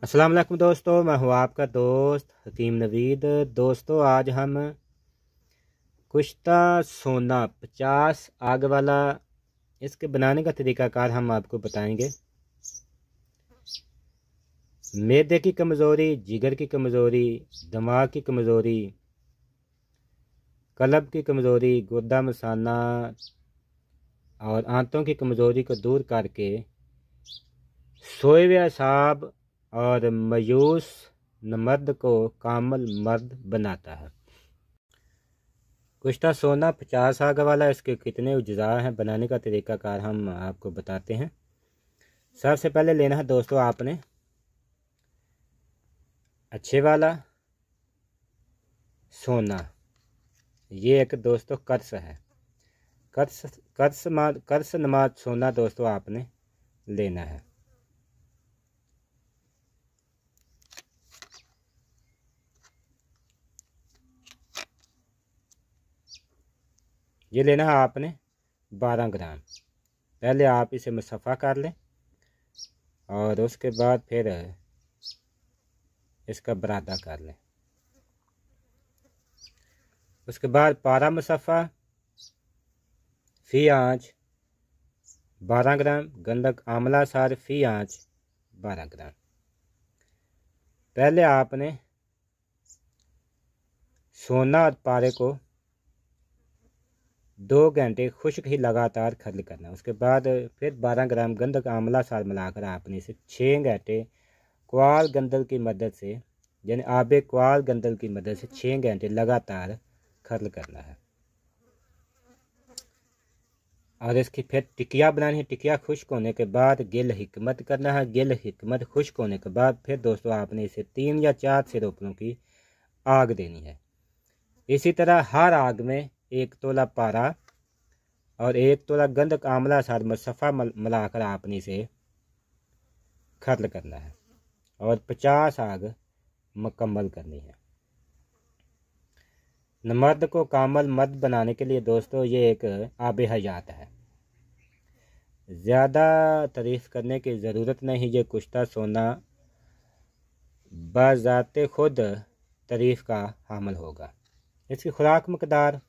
अस्सलाम वालेकुम दोस्तों, मैं हूँ आपका दोस्त हकीम नवीद। दोस्तों आज हम कुश्ता सोना 50 आग वाला इसके बनाने का तरीकाकार हम आपको बताएंगे। मैदे की कमज़ोरी, जिगर की कमज़ोरी, दिमाग की कमज़ोरी, कलब की कमज़ोरी, गुर्दा मसाना और आंतों की कमज़ोरी को दूर करके सोए हुए असाब और मायूस मर्द को कामल मर्द बनाता है। कुश्ता सोना 50 आग वाला, इसके कितने अज्जा हैं, बनाने का तरीकाकार हम आपको बताते हैं। सबसे पहले लेना है दोस्तों आपने अच्छे वाला सोना। ये एक दोस्तों कर्स है, कर्स नमाज सोना दोस्तों आपने लेना है। ये लेना है आपने 12 ग्राम। पहले आप इसे मुसफ़ा कर लें और उसके बाद फिर इसका बरादा कर लें। उसके बाद पारा मुसफ़ा फ़ी आँच 12 ग्राम, गंधक आंवला सार फ़ी आँच 12 ग्राम। पहले आपने सोना और पारे को 2 घंटे खुश्क ही लगातार खर्ल करना। उसके बाद फिर 12 ग्राम गंधक आंवला सार मिलाकर आपने इसे 6 घंटे क्वाल गंदल की मदद से, यानी आबे क्वाल गंदल की मदद से 6 घंटे लगातार खर्ल करना है। और इसकी फिर टिकिया बनानी है। टिकिया खुश्क होने के बाद गिल हिकमत करना है। गिल हिकमत खुश्क होने के बाद फिर दोस्तों आपने इसे 3 या 4 सिरोपलों की आग देनी है। इसी तरह हर आग में 1 तोला पारा और 1 तोला गंधक आंवला सार मुसफ़ा मिलाकर आपने इसे खर्ल करना है और 50 आग मुकम्मल करनी है। मर्द को कामल मर्द बनाने के लिए दोस्तों ये एक आबे हयात है। ज़्यादा तारीफ़ करने की ज़रूरत नहीं। ये कुश्ता सोना बज़ाते खुद तारीफ़ का हामिल होगा। इसकी खुराक मकदार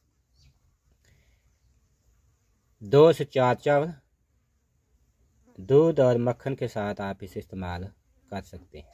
2 से 4 चावल, दूध और मक्खन के साथ आप इसे इस्तेमाल कर सकते हैं।